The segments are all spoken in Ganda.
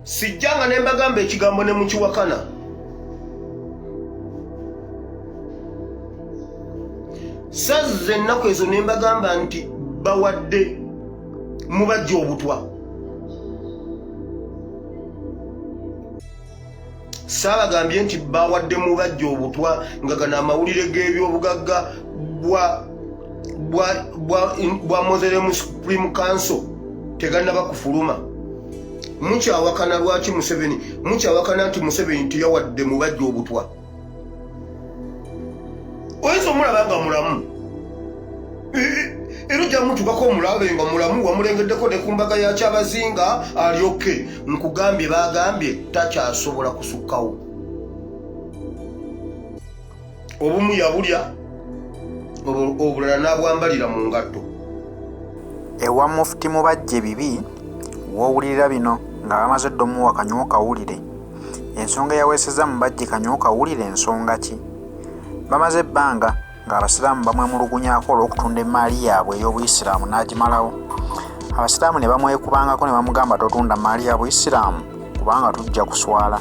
sijjanga ne mbagamba ekigambo ne mukiwakana. Sazze ennaku ezo ne mbagamba nti bawadde mubajja obutwa. Saabagambye nti bawadde mubajja obutwa nga gano amawulire g'ebyobugagga bwa Mozeremu Supreme Council tegannaba kufuluma. Mukyawakana lwaki Museveni? Mukyawakana nti Museveni tiyawadde mubajja obutwa. Oyinza omulaba nga mulamu. Era ojja mutukako omulabe nga mulamu wamulengeddeko ne ku mbaga ya Kyabazinga alyoke. Nkugambye bagambye takyasobola kusukkawo. Obumu yabulya obulala n'abwambalira mu ngatto. Ewa Mufti Mubajje bibi w'owulirira bino nga bamaze dda omuwa Kanywa Kawulire. Ensonga yaweeseza Mubajje Kanywa Kawulire ensonga ki? Bamaze ebbanga ng'Abasiraamu bamwemulugunyaako olw'okutunda emmaali yaabwe ey'Obuyisiraamu n'agimalawo. Abasiraamu ne bamwekubangako ne bamugamba totunda mmaali ya Buyisiraamu kubanga tujja kuswala.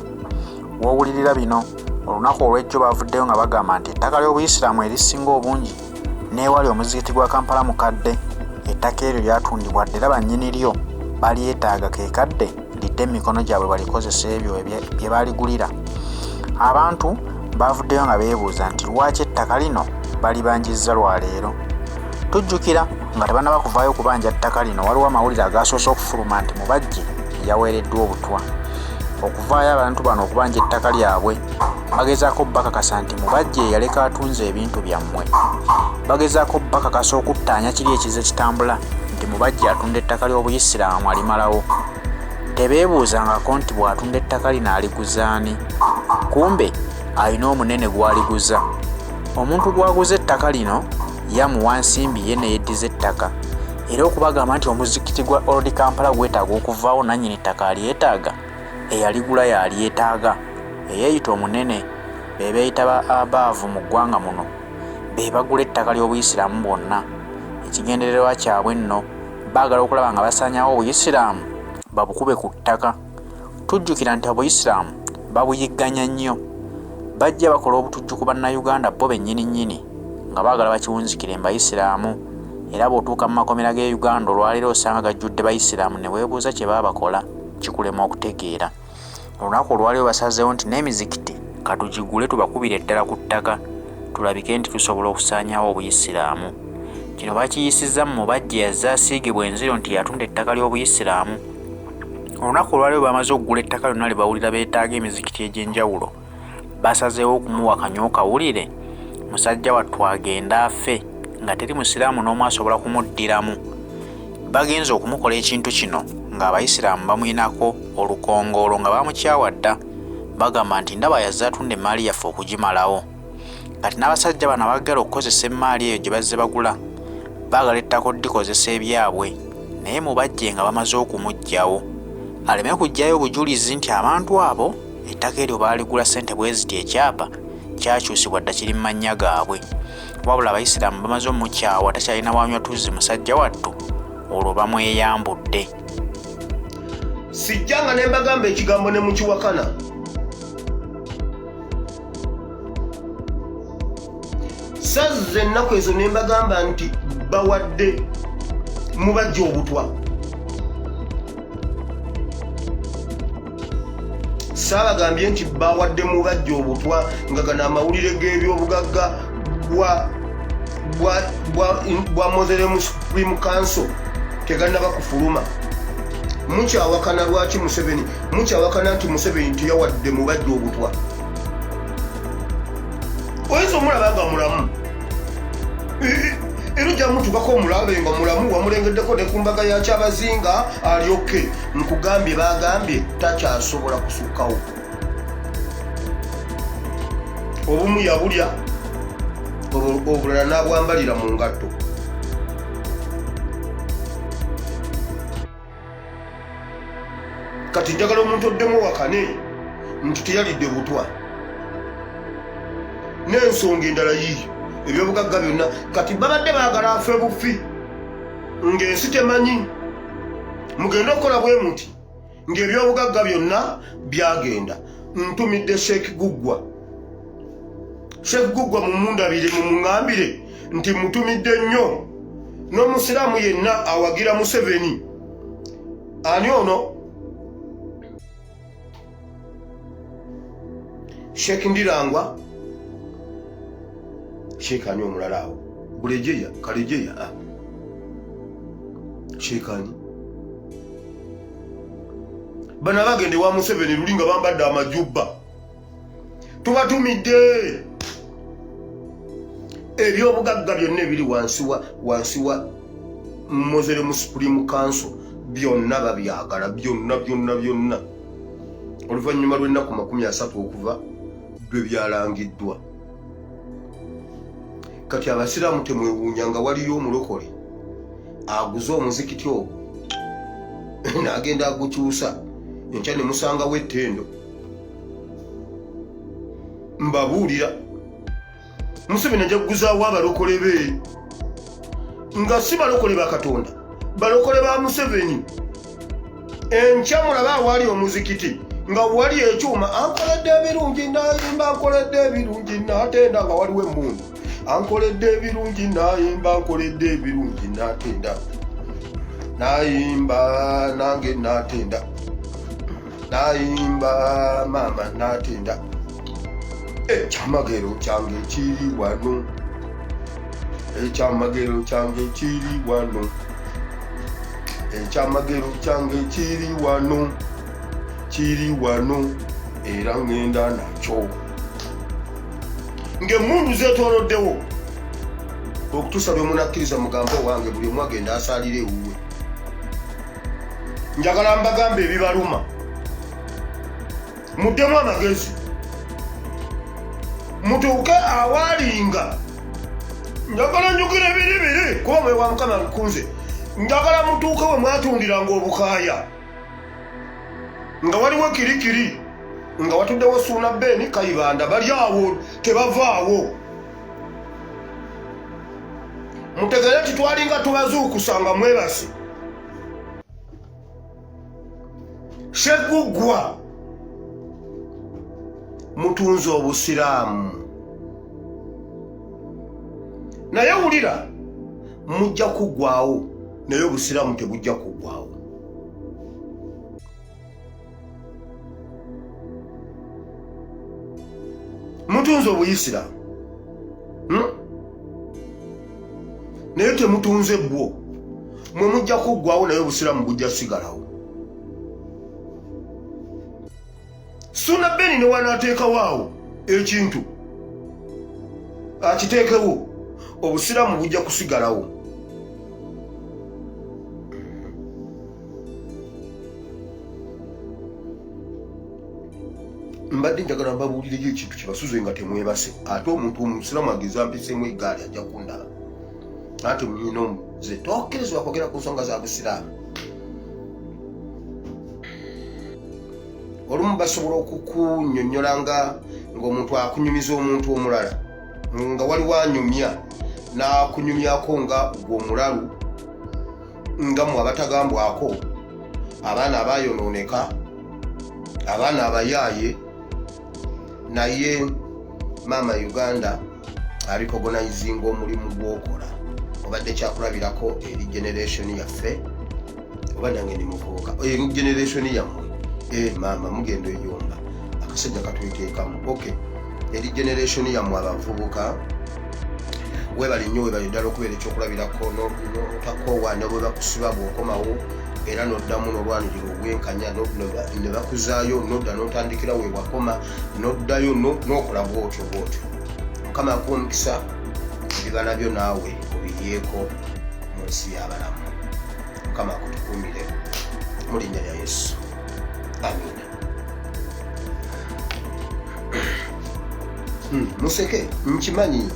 W'owulirira bino olunaku olw'ejjo bavuddeyo nga bagamba nti ettaka ly'Obuyisiraamu erisinga obungi n'ewali omuzikiti gwa Kampala mukadde, ettaka eryo lyatundibwa dde era bannyini lyo balyetaaga keekadde lidde emikono gyabwe balikozesa ebyo bye baligulira. Abantu bavuddeyo nga beebuuza nti lwaki ettaka lino balibanjizza lwaleero. Tujjukira nga tebannaba kuvaayo kubanja ttaka lino waliwo amawulire agasoose okufuluma nti Mubajje yaweereddwa obutwa. Okuvaayo abantu bano okubanja ettaka lyabwe bagezaako bakakasa nti Mubajje yaleka atunze ebintu byammwe. Bagezaako bakakasa okuttaanya kiri ekize kitambula nti Mubajje atunda ettaka ly'Obuyisiraamu alimalawo. Tebeebuuzangako nti bw'atunda ettaka lino aliguza ani? Kumbe alina omunene gw'aliguza. Omuntu gwaguza ettaka lino yamuwa nsimbi ye ne yeddiza ettaka. Era okubagamba nti omuzikiti gwa Old Kampala gwetaaga okuvaawo nannyini ttaka alyetaaga, eyaligula yalyetaaga. Eyeeyita omunene be beeyita ba abaavu mu ggwanga muno be bagula ettaka ly'Obuyisiraamu bonna. Ekigendererwa kyabwe nno baagala okulaba nga basaanyawo Obuyisiraamu babukube ku ttaka. Tujjukira nti Obuyisiraamu babuyigganya nnyo. Bajja bakola obutujju ku bannayuganda bo bennyini nga baagala bakiwunzikire mu Bayisiraamu. Era bw'otuuka mu makomera g'e Uganda olwaleero osanga gajjudde Bayisiraamu ne weebuuza kye baba bakola kikulema okutegeera. Olunaku olwaleero basazeewo nti n'emizikiti katugigule tubakubire ddala ku ttaka tulabike nti tusobola okusaanyawo Obuyisiraamu. Kino bakiyisizza mu Mubajje yazze asiigibwa enziro nti yatunda ettaka ly'Obuyisiraamu. Olunaku olwaleero bamaze okugula ettaka lyonna lye bawulira beetaaga emizikiti egy'enjawulo basazeewo okumuwa Kanywa Kawulire musajja wattu agenda afe nga teri Musiraamu n'omu asobola kumuddiramu. Bagenze okumukola ekintu kino ng'Abayisiraamu bamuyinako olukongoolo nga bamukyawa dda. Bagamba nti ndaba yazze atunda emmaali yaffe okugimalawo. Kati n'abasajja bano abaagala okukozesa emmaali eyo gye bazze bagula baagala ettaka oddikozesa ebyabwe, naye Mubajje nga bamaze okumuggyawo aleme kuggyayo obujulizi nti abantu abo ettaka eryo baaligula ssente bwe ziti ekyapa kyakyusibwa dda kiri mu mannya gaabwe. Wabula Abayisiraamu bamaze omukyawa takyalina wanywa tuzzi musajja wattu olwo bamweyambudde. Sijjanga ne mbagamba ekigambo ne mukiwakana. Sazze ennaku ezo ne mbagamba nti bawadde mubajja obutwa. Saabagambye nti bawadde mubajja obutwa nga gano amawulire g'ebyobugagga bwa Mozeremu Supreme Council tegannaba kufuluma. Mukyawakana lwaki Museveni? Mukyawakana nti Museveni tiyawadde mubajja obutwa. Oyinza omulaba nga mulamu. Era ojja mutukako omulabe nga mulamu wamulengeddeko ne ku mbaga ya Kyabazinga alyoke. Nkugambye bagambye takyasobola kusukkawo. Obumu yabulya obulala n'abwambalira mu ngatto. Kati njagala omuntu oddemu wakane nti teyalidde butwa. N'ensonga endala yiyo ebyobugagga byonna kati babadde baagala afe bufi ng'ensi temanyi. Mugenda okukola bwe muti ng'ebyobugagga byonna byagenda. Ntumidde Sheikh Guggwa mumundabire mumuŋŋambire nti mutumidde nnyo n'omusiraamu yenna awagira Museveni. Ani ono? Sheikh Ndirangwa, Sheikh ani omulala awo? Kalejeya Sheikh ani? Bana bagende wa Museveni luli nga bambadde amajubba. Tubatumidde ebyobugagga byonna ebiri wansi wa Muslim Supreme Council byonna babyagala byonna oluvannyuma lw'ennaku 30 okuva lwe byalangiddwa. Kati abasiraamu temwewuunya nga waliyo omulokole aguze omuzikiti ogwo n'agenda agukyusa enkya ne musangawo ettendo. Mbabuulira Museveni ajja kuguzaawo abalokole be nga si balokole ba Katonda, balokole ba Museveni. Enkya mulaba awaali omuzikiti nga wali ekyuma ankoledde ebirungi nayimba, ankoledde ebirungi natenda nga waliwo emmundu, ankoledde ebirungi nayimba, ankoledde ebirungi natenda, nayimba nange natenda, nayimba mama natenda. Ekyamagero kyange kiri wano, ekyamagero kyange kiri wano, ekyamagero kyange kiri wano era ngenda nakyo. Ng'emmundu zeetooloddewo okutuusa lwe munakkiriza mugambo wange buli omu agenda asaalira ewuwe. Njagala mbagamba ebibaluma, muddemu amagezi, mutuuke awaalinga. Njagala njogera biri kuba mwe wa Mukama nkunze. Njagala mutuuke we mwatundiranga obukaaya nga waliwo kirikiri, nga watuddewo Suuna Beni Kayibanda, bali awo tebavaawo. Mutegere nti twalinga tubazuukusa nga mwebase. Sheikh Guggwa mutunze obusiraamu, naye wulira mujja kuggwaawo naye obusiraamu tebujja kuggwaawo. Mutunze obuyisiraamu naye temutunze bwo, mwe mujja kuggwaawo naye obusiraamu bujja sigalawo. Suuna Beni ne wanaateekawo awo ekintu akiteekewo, obusiraamu bujja kusigalawo. Mbadde njagala mbabuulireyo ekintu kibasuze nga temwebase. Ate omuntu omusiraamu ageza mpiseemu eggaali ajja kundaba ate munyina omuze tokkirizibwa kwogera ku nsonga za busiraamu. Olumu basobola okukunnyonnyola ng'omuntu akunyumiza omuntu omulala, nga waliwo anyumya n'akunyumyako nga gw'omulalu, nga mu abatagambwako, abaana abayonooneka, abaana abayaaye. Naye Maama Uganda abikogonayizinga omulimu gw'okola. Obadde kyakulabirako eri generation yaffe, oba nange ndi muvubuka, generation yammwe. Maama mugenda eyomba akasajja katweteekamu. Okay, eri generation yammwe abavubuka, webali nnyo, webali ddala okubeera ekyokulabirako, notakoowaana bwe bakusiba bw'okomawo era n'oddamu n'olwanirira obwenkanya ne bakuzaayo, n'odda n'otandikira we wakoma, n'oddayo n'okola bw'otyo. Mukama akuwa omukisa, ebibala byo naawe obiryeko mu nsi y'abalamu. Mukama akutukuumire mu linnya lya Yesu. Amina. Museke nkimanyi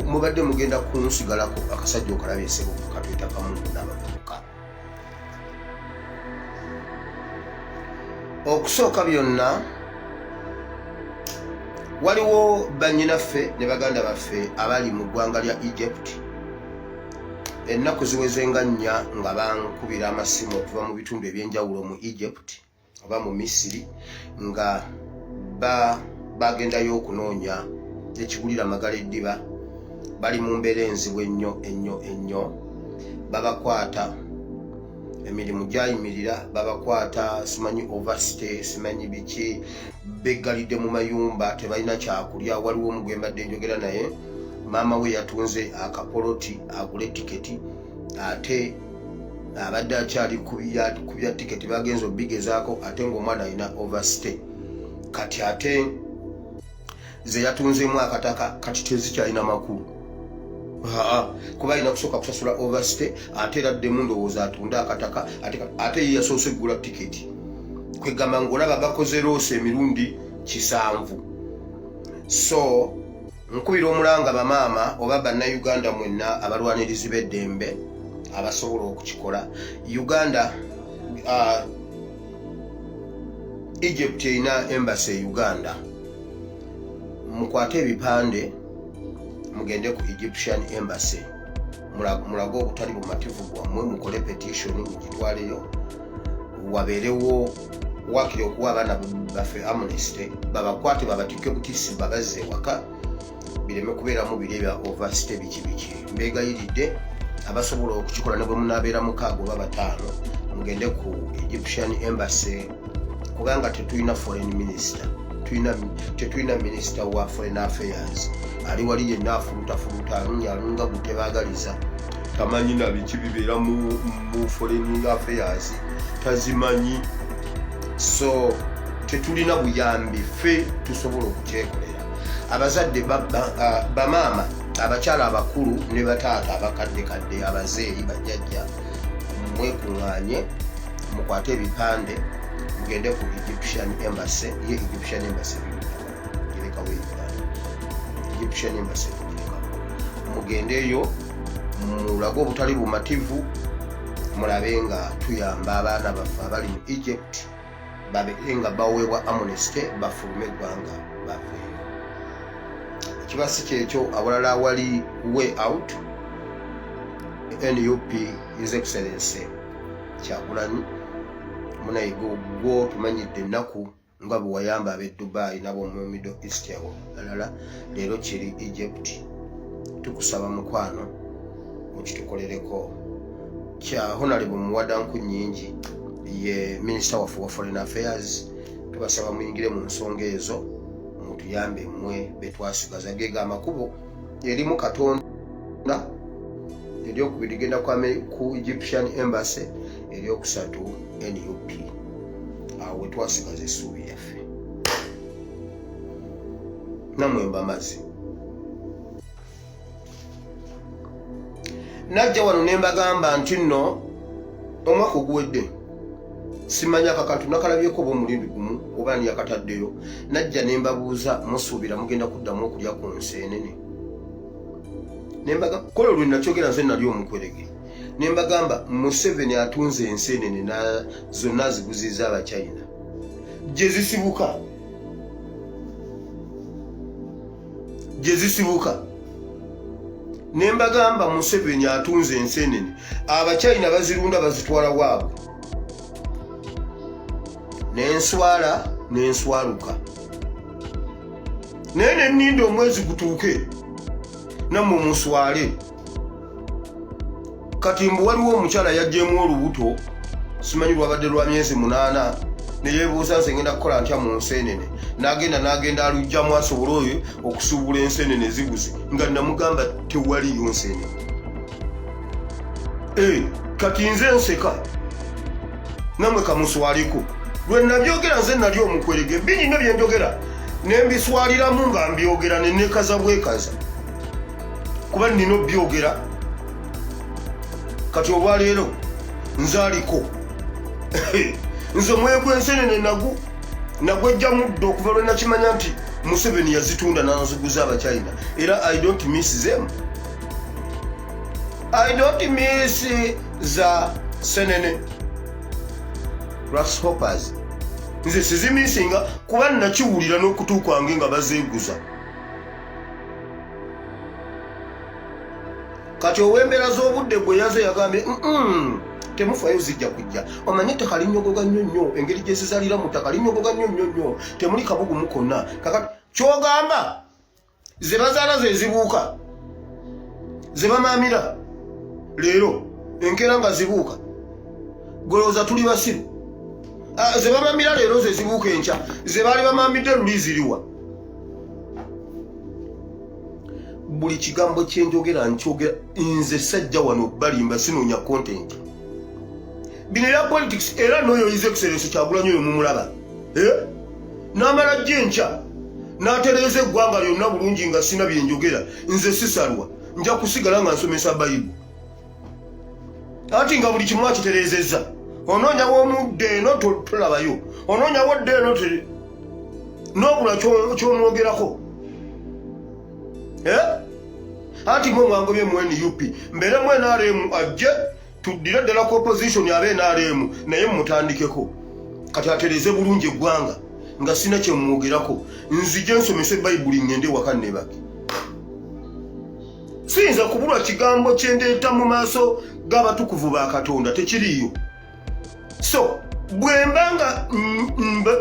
mubadde mugenda kunsigalako akasajja okalaba ensebo katwita kamungu n'abavubuka. Okusooka byonna, waliwo bannyinaffe ne baganda baffe abali mu ggwanga lya Egypt. Ennaku ziwezenga nnya nga bankubira amasimu okuva mu bitundu ebyenjawulo mu Egypt oba mu Misiri nga bagendayo okunoonya ekigulira Magala Eddiba bali mu mbeera enzibu ennyo babakwata emirimu gyayimirira babakwata simanyi overstay simanyi biki beggalidde mu mayumba tebalina kyakulya waliwo omugwe mbadde njogera naye maama we yatunze akapoloti agule tiketi ate abadde akyali kubya tiketi bagenza obigezaako ate ng'omwana alina overstay kati ate ze yatunzeemu akataka kati tezikyalina makulu kuba alina kusooka kusasula overstay ate era ddemu ndowooza atunda akataka ate ye yasoose kugula tiketi kwegamba ng'olaba gakoze roose emirundi 7 so nkubira omulanga bamaama oba bannayuganda mwenna abalwanirizi b'eddembe abasobola okukikola Uganda Egypt erina embassy e Uganda mukwate ebipande mugende ku Egyptian embassy mulago obutali bumativu bwammwe mukole petition mugitwaleyo wabeerewo wakiri okuwa abaana baffe amnesty babakwate babatike butisi babaze waka bireme kubeeramu biri ebya overstay biki mbeegayiridde abasobola okukikola ne bwe munaabeera 6 oba 5 mugende ku Egyptian embassy kubanga tetulina foreign minister tetulina minister wa foreign affairs ali wali yenna afulutafuluta alunga gutebaagaliza tamanyi na biki bibeera mu foreign affairs tazimanyi so tetulina buyambi ffe tusobola okukyekolera abazadde bamaama abakyala abakulu ne bataata abakaddekadde abazeeyi bajjajja mwekuŋŋaanye mukwate ebipande mugende ku Egyptian embassy ye Egyptian embassy girekawo Egyptian embassy girekawo mugendeeyo mulage obutali bumativu mulabe nga tuyamba abaana baffe abali mu Egypt babeere nga baweebwa amnesty bafulume eggwanga baveeyo kiba si kyekyo awalala wali way out NUP His Excellency Kyagulanyi munayiga ogwo tumanyidde ennaku nga bwe wayamba ab'e Dubai nabo mu Middle East yawo alala leero kiri Egypt tukusaba mukwano mukitukolereko kya Honorable Muwadanku Nnyingi ye Minister wa Foreign Affairs tubasaba muyingire mu nsonga ezo mutuyambe mmwe betwasigaza gega amakubo erimu Katonda eryokubiri genda ku Egyptian embassy eryokusatu NUP awe twasigaza essuubi yaffe namwe mbamazi najja wano ne mbagamba nti nno omwaka oguwedde simanya kakatu nakalabyeko omulundi gumu oba ni yakataddeyo najja ne mbabuuza musuubira mugenda kuddamu okulya ku nseenene nembaga kolo lwe nakyogera nze nali omukwerege nembagamba Museveni atunze enseenene na zonna ziguziza Abachina gye zisibuka nembagamba Museveni atunze enseenene Abachina bazirunda bazitwala waabwe nenswaluka naye nenninda omwezi gutuuke nammwe muswale kati mbu waliwo omukyala yajjemu olubuto simanyi lwabadde lwa myezi 8 neyebuuza nze ngenda kukola ntya mu nseenene n'agenda alujjamu asobole oyo okusuubula enseenene ziguze nga namugamba tewaliyo nseenene kati nze nseka namwe kamuswaliko lwe nabyogera nze nali omukwerege binyino bye njogera nembiswaliramu nga mbyogera nenekaza bwekaza kuba nina obyogera kati olwaleero nzaaliko nze omwegwa enseenene nagwejja muddo okuva lwe nakimanya nti Museveni yazitunda n'aziguza Abachina era I don't miss them. I don't miss za senene grasshoppers. Nze sizimisinga kuba nakiwulira n'okutu kwange nga bazeeguza. Kati ow'embeera z'obudde gwe yaze yagambye temufayo zijja kujja omanye ettaka linnyogoga nnyo nnyo engeri gye zizalira mu ttaka linnyogoga nnyo nnyo nnyo temuli kabugumu konna kakati kyogamba ze bazaala ze zibuuka ze bamaamira leero enkeera nga zibuuka golowooza tuli basiru ze bamaamira leero ze zibuuka enkya ze baali bamaamidde luli ziriwa buli kigambo kyenjogera nkyogera nze sajja wano balimba sinoonya content bino ebya politics era n'oyo His Excellency Kyagulanyi oyo mumulaba n'amala gyenkya n'atereeza eggwanga lyonna bulungi nga sina byenjogera nze sisalwa nja kusigala nga nsomesa bayibu ati nga buli kimu akitereezezza onoonya w'omudde eno tolabayo onoonya wodde eno n'obula ky'omwogerako ati mwe mwangobye mu NUP mbere mu NRM ajje tuddire ddala ku opposition abe NRM naye mutandikeko kati atereeze bulungi eggwanga nga sina kye mwogerako nzije nsomese bayibuli ngende waka nebake siyinza kubulwa kigambo kyendeeta mu maaso g'abatukuvu ba Katonda tekiriyo so bwemba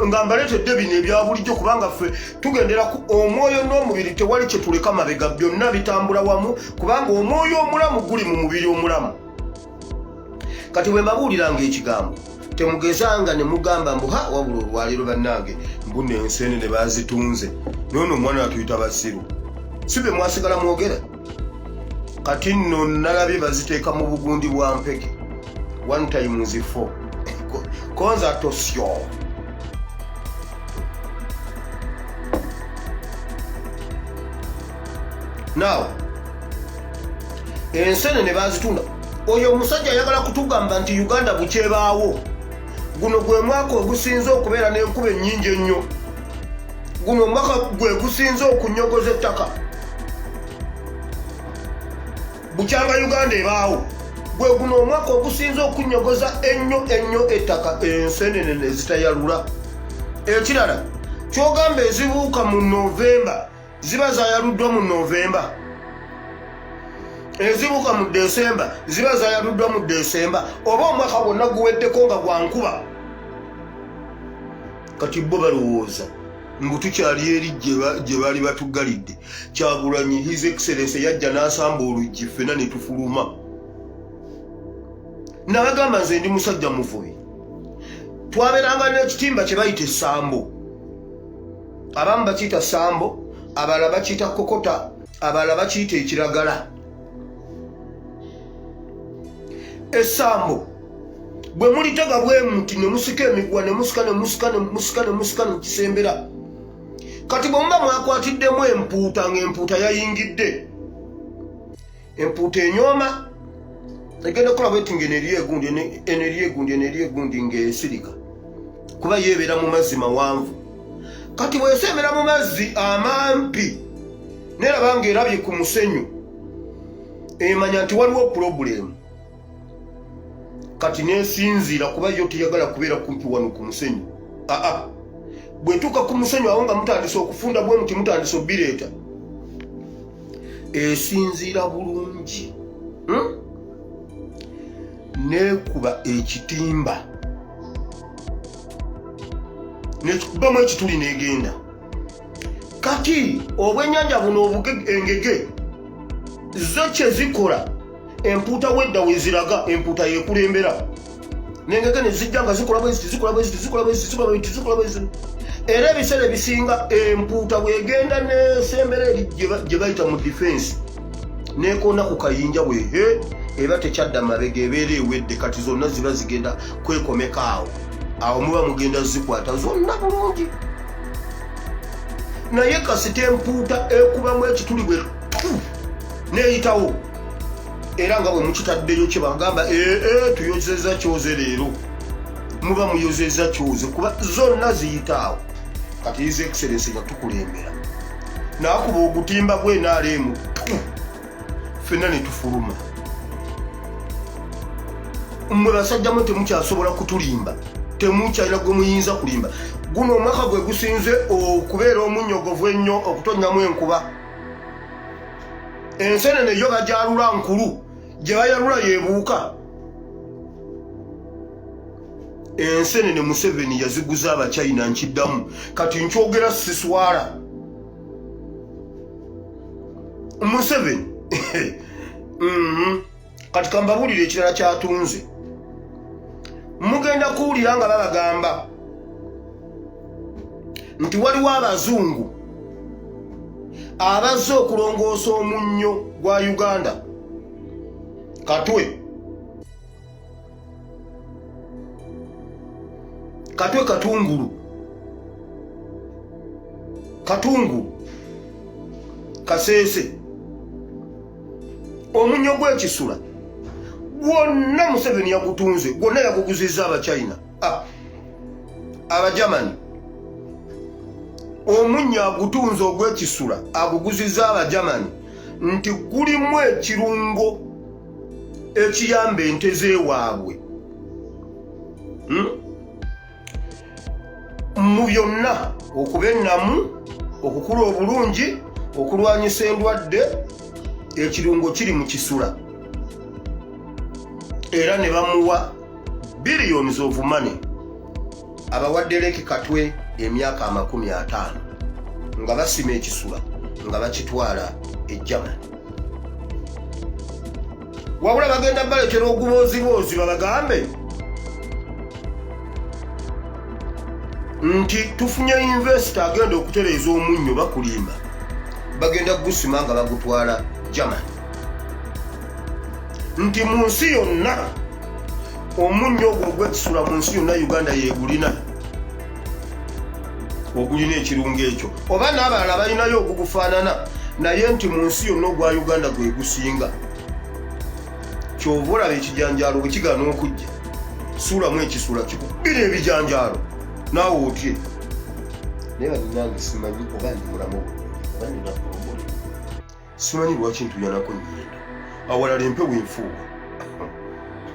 nga mbaleetedde bino ebya bulijjo kubanga ffe tugendera ku omwoyo n'omubiri tewali kye tuleka mabega byonna bitambula wamu kubanga omwoyo omulamu guli mu mubiri omulamu kati bwe mbabuuliranga ekigambo temugezanga ne mugamba mbu ha wabula olwaleero bannange mbunne enseenene bazitunze noono omwana atuyita basiru si be mwasigala mwogera kati nno nalabye baziteeka mu bugundi bwa mpeke one times 4 konza tosyo now enseenene bazitunda oyo omusajja ayagala kutugamba nti Uganda bukyebaawo guno gwe mwaka ogusinze okubeera n'enkuba ennyingi ennyo guno omwaka gwe gusinze okunyogoza ettaka bukyanga Uganda ebaawo gwe guno omwaka ogusinze okunyogoza ennyo ettaka enseenene ne zitayalula ekirala kyogamba ezibuuka mu Novemba ziba zayaluddwa mu Novemba ezibuuka mu Desemba ziba zayaluddwa mu Desemba oba omwaka gwonna guweddeko nga gwankuba kati bo balowooza mbu tukyali eri gye baali batuggalidde Kyagulanyi His Excellency yajja n'asamba oluggi ffenna ne tufuluma nabagamba nze ndi musajja muvubi twabeeranga n'ekitimba kye bayita essambo abamu bakiyita sambo abalala bakiyita kokota abalala bakiyita ekiragala essambo bwe mulitega bwe muti ne musika emiguwa ne musika ne kisembera kati bwe muba mwakwatiddemu empuuta ng'empuuta yayingidde empuuta enyooma egenda kukola bweti ng'eneri egundi ng'esirika kuba yeebeera mu mazzi mawanvu kati bw'esembera mu mazzi amampi neraba ng'erabye ku musenyu emanya nti waliwo pulobulemu kati nesinziira kuba yo teyagala kubeera kumpi wano ku musenyu bwetuuka ku musenyu awo nga mutandise okufunda bwe muti mutandise obireeta esinziira bulungi nekuba ekitimba nekikubamu ekituli negenda kati obwennyanja buno engege zo kye zikola empuuta wedda weziraga empuuta yekulembera nengege nezijja nga zikola bweziti era ebiseera ebisinga empuuta bwegenda nesembera eri gye bayita mu defense nekona ku kayinja bwehe eba tekyadda mabega ebeera ewedde kati zonna ziba zigenda kwekomeka awo muba mugenda zikwata zonna bulungi naye kasita empuuta ekubamu ekituli bwe neyitawo era nga bwe mukitaddeyo kyebagamba tuyozeza kyoze leero muba muyozeza kyoze kuba zonna ziyitaawo kati His Excellency yatukulembera nakuba ogutimba gwe NRM ffenna ne tufuluma mmwe basajja mwe temukyasobola kutulimba temukyalina gwe muyinza kulimba guno omwaka gwe gusinze okubeera omunyogovu ennyo okutonnyamu enkuba enseenene yo bajalula nkulu gye bayalula yebuuka ensenene Museveni yaziguza abachina nkiddamu kati nkyogera siswala Museveni kati kambabulire ekirala kyatunze mugenda kuwulira nga babagamba nti waliwo abazungu abazze okulongoosa omunnyo gwa Uganda Katwe Katungulu Kasese omunnyo gw'ekisula gwonna Museveni yagutunze gwonna yaguguzizza abachina abajamani omunnyo agutunze ogw'ekisula aguguzizza abajamani nti gulimu ekirungo ekiyamba ente z'ewaabwe mu byonna okuba ennamu okukula obulungi okulwanyisa endwadde ekirungo kiri mu kisula era ne bamuwa billions of money abawadde Leki Katwe emyaka 50 nga basima ekisula nga bakitwala e Germany wabula bagenda balekera oguboozi babagambe nti tufunye investor agenda okutereeza omunnyo bakulimba bagenda gusima nga bagutwala Germany nti mu nsi yonna omunnyo ogwo ogw'ekisula mu nsi yonna Uganda yeegulina ogulina ekirungo ekyo oba n'abalala balinayo ogugufaanana naye nti mu nsi yonna ogwa Uganda gwe gusinga kyova olaba ekijanjaalo bwe kigaana okujja suulamu ekisula kikubira ebijanjaalo naawe otye naye baninange simanyi oba ndi mulamu oba nina pulomole simanyi lwaki ntuyanako nnyenda awalala empewo enfuuwa